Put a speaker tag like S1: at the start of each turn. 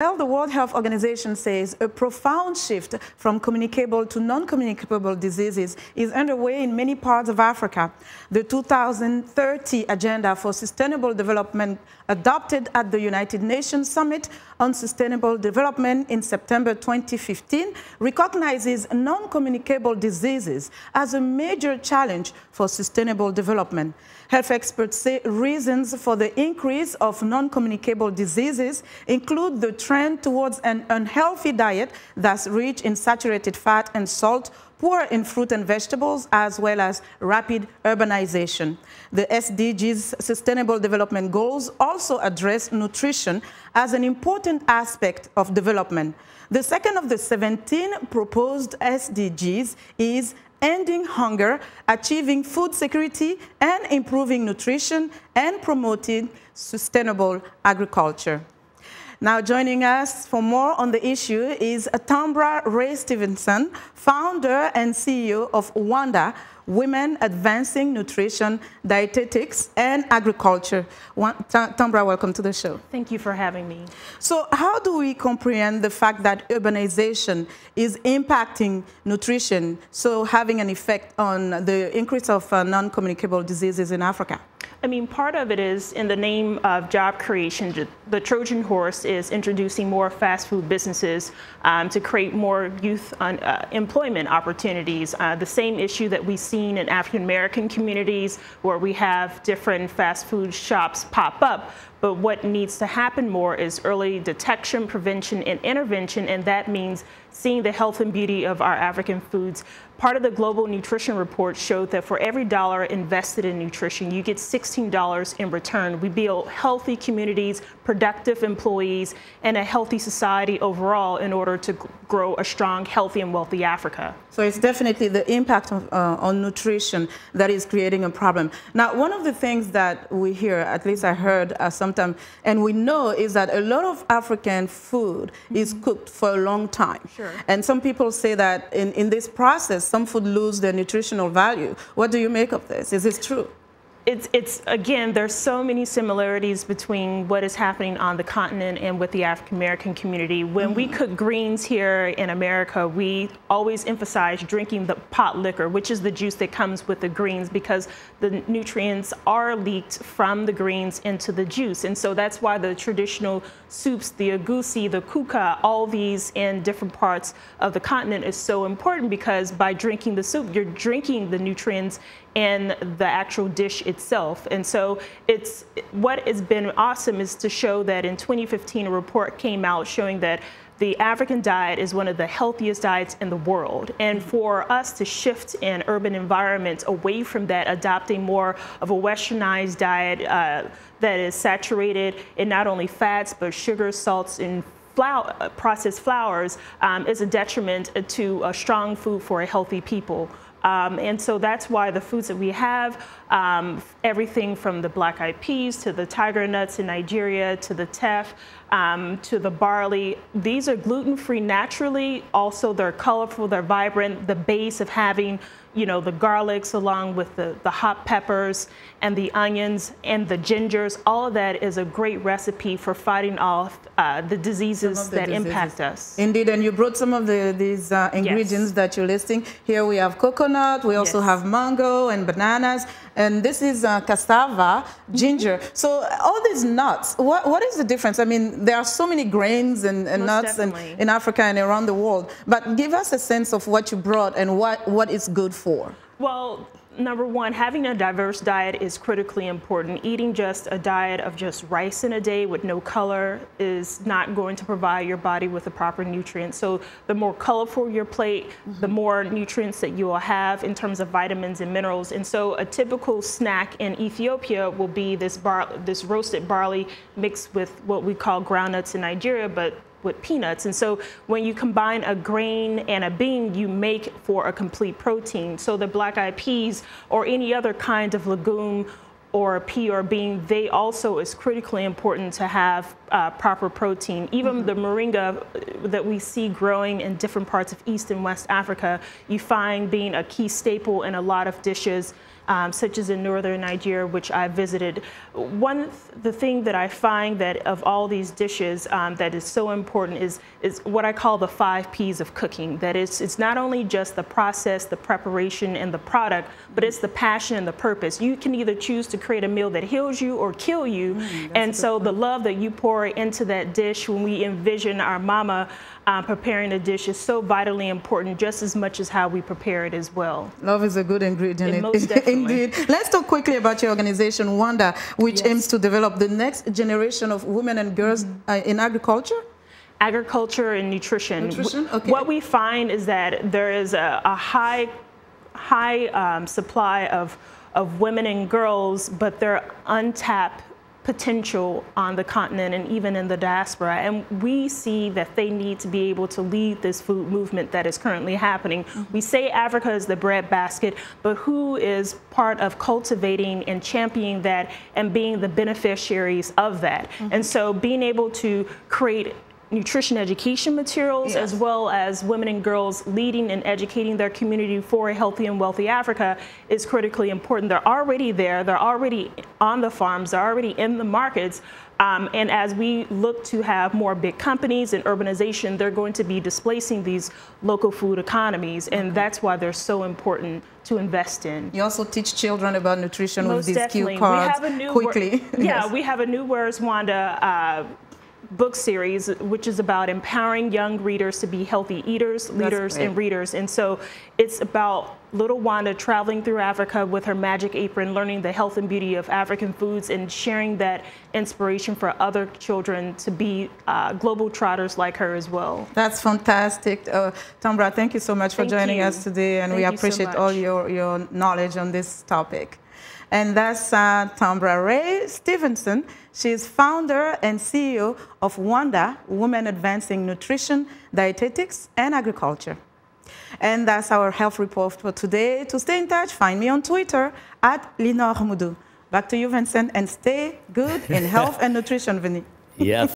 S1: Well, the World Health Organization says a profound shift from communicable to non-communicable diseases is underway in many parts of Africa. The 2030 Agenda for Sustainable Development, adopted at the United Nations Summit on Sustainable Development in September 2015, recognizes non-communicable diseases as a major challenge for sustainable development. Health experts say reasons for the increase of non-communicable diseases include the trend towards an unhealthy diet that's rich in saturated fat and salt, poor in fruit and vegetables, as well as rapid urbanization. The SDGs Sustainable Development Goals also address nutrition as an important aspect of development. The second of the 17 proposed SDGs is ending hunger, achieving food security, and improving nutrition, and promoting sustainable agriculture. Now joining us for more on the issue is Tambra Raye Stevenson, founder and CEO of WANDA, Women Advancing Nutrition, Dietetics and Agriculture. Tambra, welcome to the show.
S2: Thank you for having me.
S1: So how do we comprehend the fact that urbanization is impacting nutrition, so having an effect on the increase of non-communicable diseases in Africa?
S2: I mean, part of it is in the name of job creation. The Trojan horse is introducing more fast food businesses to create more youth employment opportunities. The same issue that we've seen in African American communities where we have different fast food shops pop up. But what needs to happen more is early detection, prevention, and intervention, and that means seeing the health and beauty of our African foods. Part of the Global Nutrition Report showed that for every dollar invested in nutrition, you get $16 in return. We build healthy communities, productive employees, and a healthy society overall in order to grow a strong, healthy, and wealthy Africa.
S1: So it's definitely the impact on nutrition that is creating a problem. Now, one of the things that we hear, at least I heard sometime, and we know, is that a lot of African food is cooked for a long time.
S2: Sure.
S1: And some people say that in this process, some food lose their nutritional value. What do you make of this? Is this true?
S2: It's again, there's so many similarities between what is happening on the continent and with the African American community. When we cook greens here in America, we always emphasize drinking the pot liquor, which is the juice that comes with the greens, because the nutrients are leaked from the greens into the juice. And so that's why the traditional soups, the agusi, the kuka, all these in different parts of the continent is so important, because by drinking the soup, you're drinking the nutrients in the actual dish itself. And so what has been awesome is to show that in 2015 a report came out showing that the African diet is one of the healthiest diets in the world. And for us to shift in urban environments away from that, adopting more of a westernized diet that is saturated in not only fats, but sugar, salts, and processed flours is a detriment to a strong food for a healthy people. And so that's why the foods that we have, everything from the black eyed peas to the tiger nuts in Nigeria to the teff to the barley, these are gluten-free naturally. Also, they're colorful, they're vibrant. The base of having, you know, the garlics along with the hot peppers and the onions and the gingers, all of that is a great recipe for fighting off the diseases that impact us.
S1: Indeed, and you brought some of these ingredients that you're listing. Here we have coconut, we also have mango and bananas, and this is cassava, ginger. So all these nuts, what is the difference? I mean, there are so many grains and nuts in Africa and around the world, but give us a sense of what you brought and what it's good for.
S2: Well, number one, having a diverse diet is critically important. Eating just a diet of just rice in a day with no color is not going to provide your body with the proper nutrients. So the more colorful your plate, the more nutrients that you will have in terms of vitamins and minerals. And so a typical snack in Ethiopia will be this roasted barley mixed with what we call ground nuts in Nigeria, but with peanuts. And so when you combine a grain and a bean, you make for a complete protein. So the black eyed peas or any other kind of legume or a pea or bean, they also is critically important to have proper protein. Even the moringa that we see growing in different parts of East and West Africa, you find being a key staple in a lot of dishes such as in northern Nigeria, which I visited. The thing that I find that of all these dishes that is so important is what I call the 5 Ps of cooking. That is, it's not only just the process, the preparation, and the product, but it's the passion and the purpose. You can either choose to create a meal that heals you or kill you. And so the love that you pour into that dish when we envision our mama preparing a dish is so vitally important, just as much as how we prepare it as well.
S1: Love is a good ingredient.
S2: Most definitely.
S1: Indeed. Let's talk quickly about your organization, WANDA, which aims to develop the next generation of women and girls in agriculture.
S2: Agriculture and nutrition.
S1: Okay.
S2: What we find is that there is a high supply of women and girls, but they're untapped potential on the continent and even in the diaspora. And we see that they need to be able to lead this food movement that is currently happening. We say Africa is the breadbasket, but who is part of cultivating and championing that and being the beneficiaries of that? And so being able to create nutrition education materials, as well as women and girls leading and educating their community for a healthy and wealthy Africa is critically important. They're already there, they're already on the farms, they're already in the markets. And as we look to have more big companies and urbanization, they're going to be displacing these local food economies. And that's why they're so important to invest in.
S1: You also teach children about nutrition
S2: Most
S1: with these
S2: definitely.
S1: cue cards
S2: We have a new
S1: quickly.
S2: We have a new Where's Wanda book series, which is about empowering young readers to be healthy eaters, leaders, and readers. And so it's about little Wanda traveling through Africa with her magic apron, learning the health and beauty of African foods and sharing that inspiration for other children to be global trotters like her as well.
S1: That's fantastic. Tambra, thank you so much for joining us today, and we appreciate all your knowledge on this topic. And that's Tambra Raye Stevenson. She's founder and CEO of WANDA, Women Advancing Nutrition, Dietetics and Agriculture. And that's our health report for today. To stay in touch, find me on Twitter at Linord Moudou. Back to you, Vincent, and stay good in health and nutrition, Vinny.
S3: Yeah.